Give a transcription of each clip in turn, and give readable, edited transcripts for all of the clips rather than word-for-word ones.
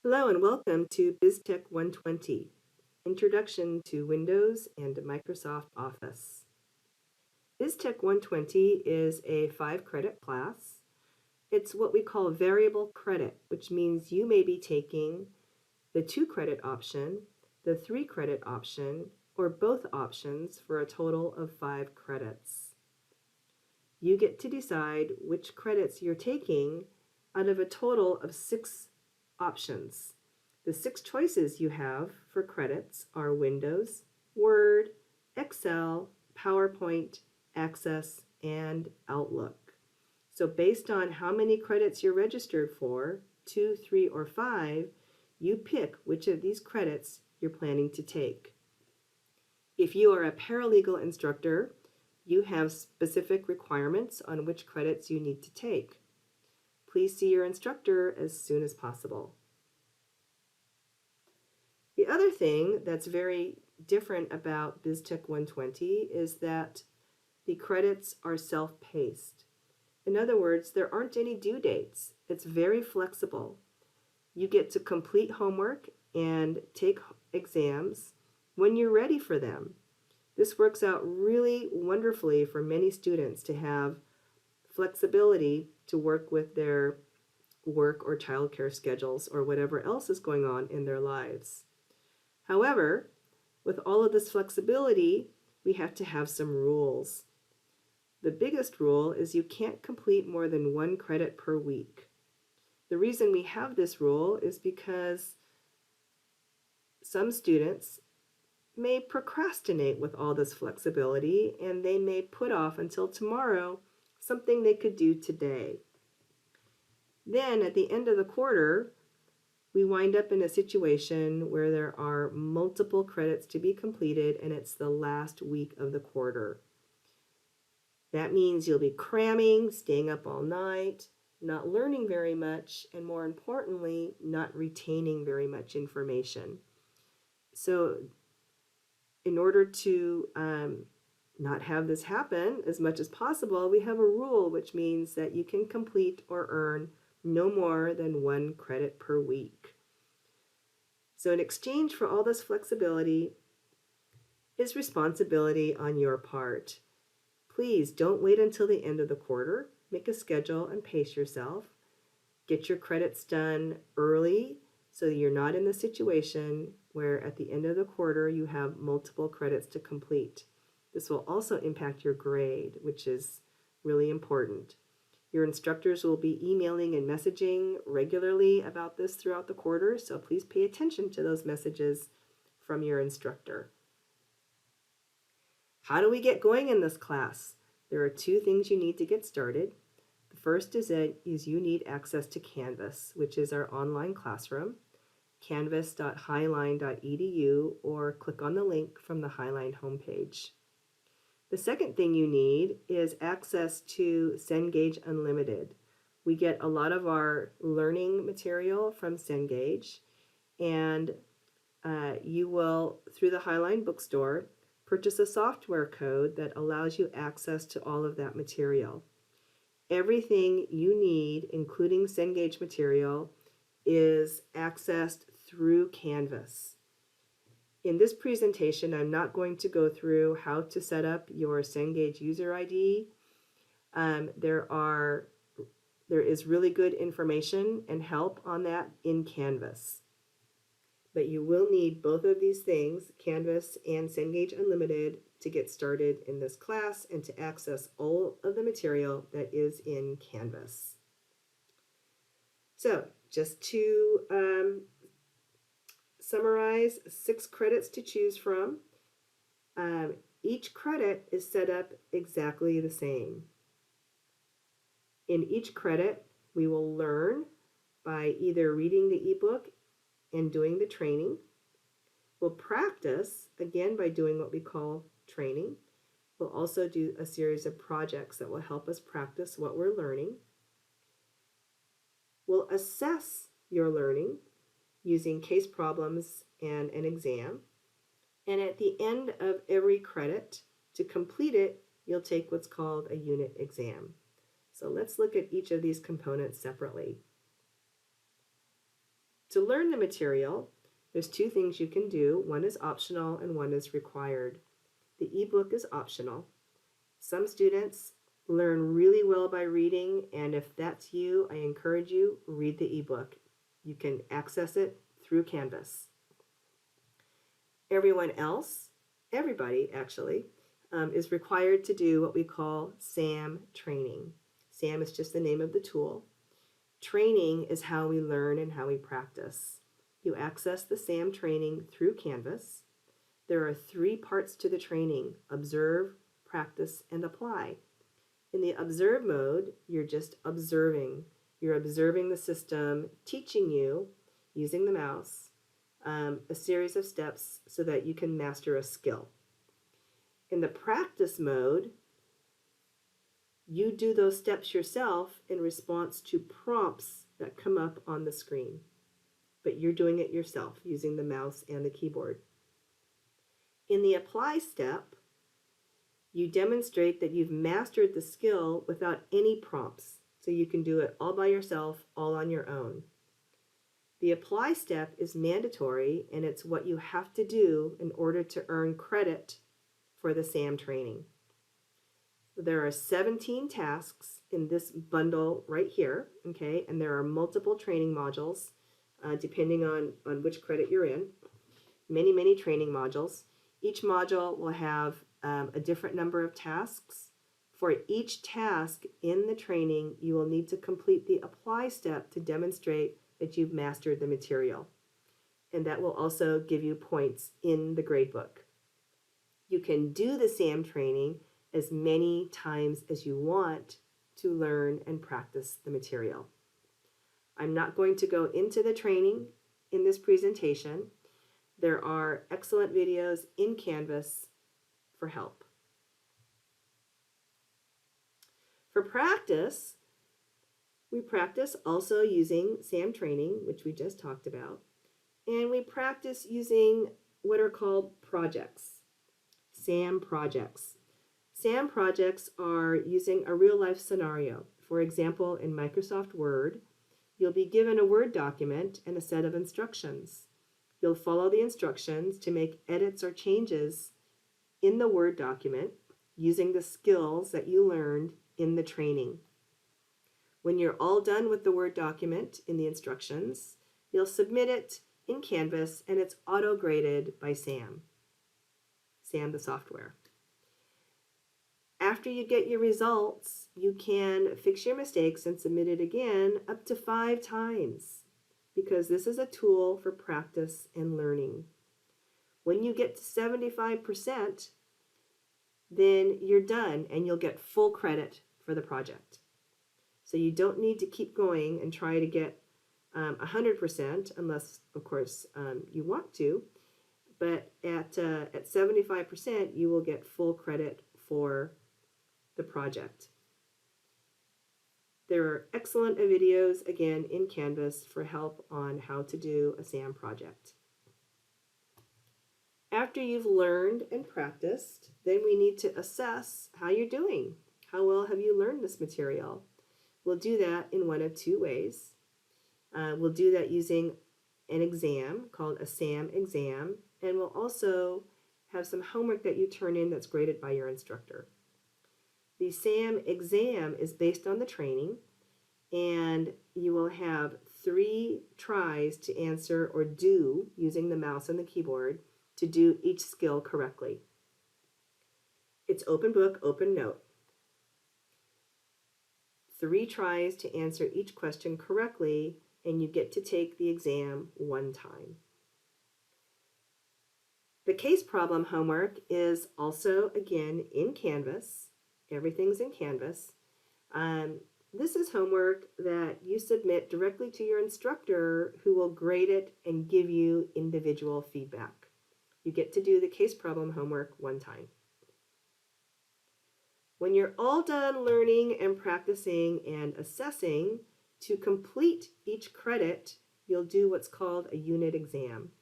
Hello and welcome to BSTEC 120, Introduction to Windows and Microsoft Office. BSTEC 120 is a 5-credit class. It's what we call variable credit, which means you may be taking the 2-credit option, the 3-credit option, or both options for a total of 5 credits. You get to decide which credits you're taking out of a total of 6 options. The 6 choices you have for credits are Windows, Word, Excel, PowerPoint, Access, and Outlook. So based on how many credits you're registered for, 2, 3, or 5, you pick which of these credits you're planning to take. If you are a paralegal instructor, you have specific requirements on which credits you need to take. Please see your instructor as soon as possible. The other thing that's very different about BSTEC 120 is that the credits are self-paced. In other words, there aren't any due dates. It's very flexible. You get to complete homework and take exams when you're ready for them. This works out really wonderfully for many students to have flexibility to work with their work or childcare schedules or whatever else is going on in their lives. However, with all of this flexibility, we have to have some rules. The biggest rule is you can't complete more than 1 credit per week. The reason we have this rule is because some students may procrastinate with all this flexibility, and they may put off until tomorrow something they could do today. Then at the end of the quarter, we wind up in a situation where there are multiple credits to be completed and it's the last week of the quarter. That means you'll be cramming, staying up all night, not learning very much, and more importantly, not retaining very much information. So in order to not have this happen as much as possible, we have a rule which means that you can complete or earn no more than 1 credit per week. So in exchange for all this flexibility is responsibility on your part. Please don't wait until the end of the quarter. Make a schedule and pace yourself. Get your credits done early so that you're not in the situation where at the end of the quarter you have multiple credits to complete. This will also impact your grade, which is really important. Your instructors will be emailing and messaging regularly about this throughout the quarter, so please pay attention to those messages from your instructor. How do we get going in this class? There are 2 things you need to get started. The first is you need access to Canvas, which is our online classroom, canvas.highline.edu, or click on the link from the Highline homepage. The second thing you need is access to Cengage Unlimited. We get a lot of our learning material from Cengage, and you will, through the Highline bookstore, purchase a software code that allows you access to all of that material. Everything you need, including Cengage material, is accessed through Canvas. In this presentation, I'm not going to go through how to set up your Cengage user ID. There is really good information and help on that in Canvas. But you will need both of these things, Canvas and Cengage Unlimited, to get started in this class and to access all of the material that is in Canvas. So just to summarize, 6 credits to choose from. Each credit is set up exactly the same. In each credit, we will learn by either reading the ebook and doing the training. We'll practice, again, by doing what we call training. We'll also do a series of projects that will help us practice what we're learning. We'll assess your learning using case problems and an exam. And at the end of every credit, to complete it, you'll take what's called a unit exam. So let's look at each of these components separately. To learn the material, there's two things you can do. One is optional and one is required. The ebook is optional. Some students learn really well by reading, and if that's you, I encourage you, read the ebook. You can access it through Canvas. Everyone else, everybody actually, is required to do what we call SAM training. SAM is just the name of the tool. Training is how we learn and how we practice. You access the SAM training through Canvas. There are 3 parts to the training: observe, practice, and apply. In the observe mode, you're just observing. You're observing the system teaching you, using the mouse, a series of steps so that you can master a skill. In the practice mode, you do those steps yourself in response to prompts that come up on the screen. But you're doing it yourself using the mouse and the keyboard. In the apply step, you demonstrate that you've mastered the skill without any prompts, so you can do it all by yourself, all on your own. The apply step is mandatory, and it's what you have to do in order to earn credit for the SAM training. There are 17 tasks in this bundle right here, okay, and there are multiple training modules depending on which credit you're in. Many training modules. Each module will have a different number of tasks. For each task in the training, you will need to complete the apply step to demonstrate that you've mastered the material. And that will also give you points in the gradebook. You can do the SAM training as many times as you want to learn and practice the material. I'm not going to go into the training in this presentation. There are excellent videos in Canvas for help. For practice, we practice also using SAM training, which we just talked about, and we practice using what are called projects, SAM projects. SAM projects are using a real-life scenario. For example, in Microsoft Word, you'll be given a Word document and a set of instructions. You'll follow the instructions to make edits or changes in the Word document using the skills that you learned in the training. When you're all done with the Word document in the instructions, you'll submit it in Canvas and it's auto-graded by SAM the software. After you get your results, you can fix your mistakes and submit it again up to 5 times because this is a tool for practice and learning. When you get to 75%, then you're done and you'll get full credit for the project. So you don't need to keep going and try to get 100% unless, of course, you want to. But at 75%, you will get full credit for the project. There are excellent videos, again, in Canvas for help on how to do a SAM project. After you've learned and practiced, then we need to assess how you're doing. How well have you learned this material? We'll do that in one of 2 ways. We'll do that using an exam called a SAM exam, and we'll also have some homework that you turn in that's graded by your instructor. The SAM exam is based on the training, and you will have 3 tries to answer or do, using the mouse and the keyboard, to do each skill correctly. It's open book, open note. 3 tries to answer each question correctly, and you get to take the exam 1 time. The case problem homework is also, again, in Canvas. Everything's in Canvas. This is homework that you submit directly to your instructor, who will grade it and give you individual feedback. You get to do the case problem homework 1 time. When you're all done learning and practicing and assessing, to complete each credit, you'll do what's called a unit exam.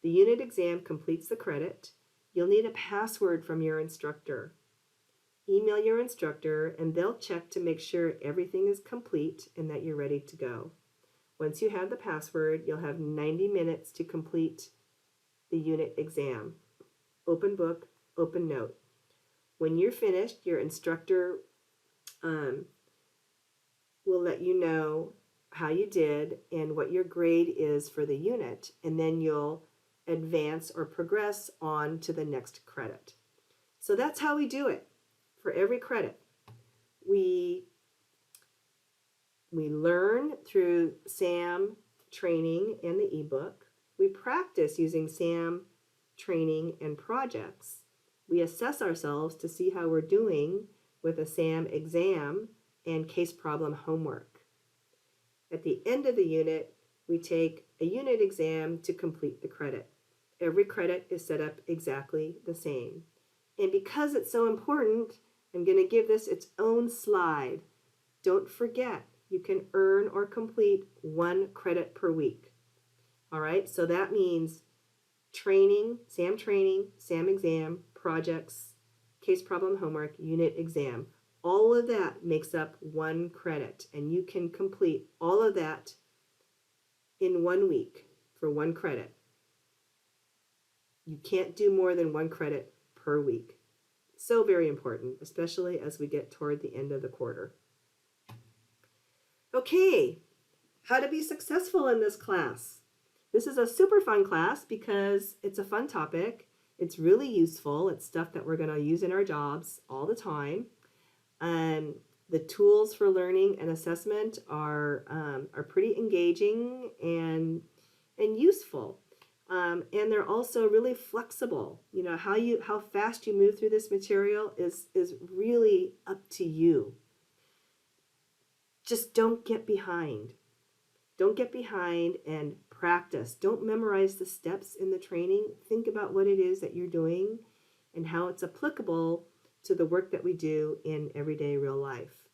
The unit exam completes the credit. You'll need a password from your instructor. Email your instructor and they'll check to make sure everything is complete and that you're ready to go. Once you have the password, you'll have 90 minutes to complete the unit exam. Open book, open note. When you're finished, your instructor will let you know how you did and what your grade is for the unit, and then you'll advance or progress on to the next credit. So that's how we do it for every credit. We learn through SAM training and the ebook. We practice using SAM training and projects. We assess ourselves to see how we're doing with a SAM exam and case problem homework. At the end of the unit, we take a unit exam to complete the credit. Every credit is set up exactly the same. And because it's so important, I'm going to give this its own slide. Don't forget, you can earn or complete 1 credit per week. All right, so that means training, SAM exam, projects, case problem homework, unit exam. All of that makes up 1 credit, and you can complete all of that in 1 week for 1 credit. You can't do more than 1 credit per week. So very important, especially as we get toward the end of the quarter. Okay, how to be successful in this class. This is a super fun class because it's a fun topic. It's really useful. It's stuff that we're going to use in our jobs all the time. The tools for learning and assessment are pretty engaging and useful. And they're also really flexible. You know, how fast you move through this material is really up to you. Just don't get behind. Don't get behind and practice. Don't memorize the steps in the training. Think about what it is that you're doing and how it's applicable to the work that we do in everyday real life.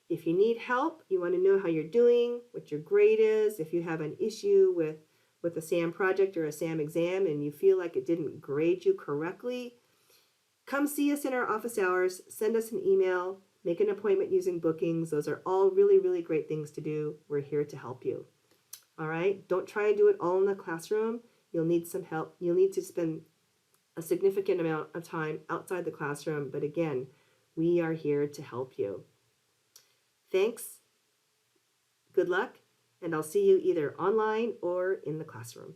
If you need help, you want to know how you're doing, what your grade is, if you have an issue with a SAM project or a SAM exam and you feel like it didn't grade you correctly, come see us in our office hours, send us an email, make an appointment using bookings. Those are all really, really great things to do. We're here to help you. All right? Don't try and do it all in the classroom. You'll need some help. You'll need to spend a significant amount of time outside the classroom. But again, we are here to help you. Thanks. Good luck. And I'll see you either online or in the classroom.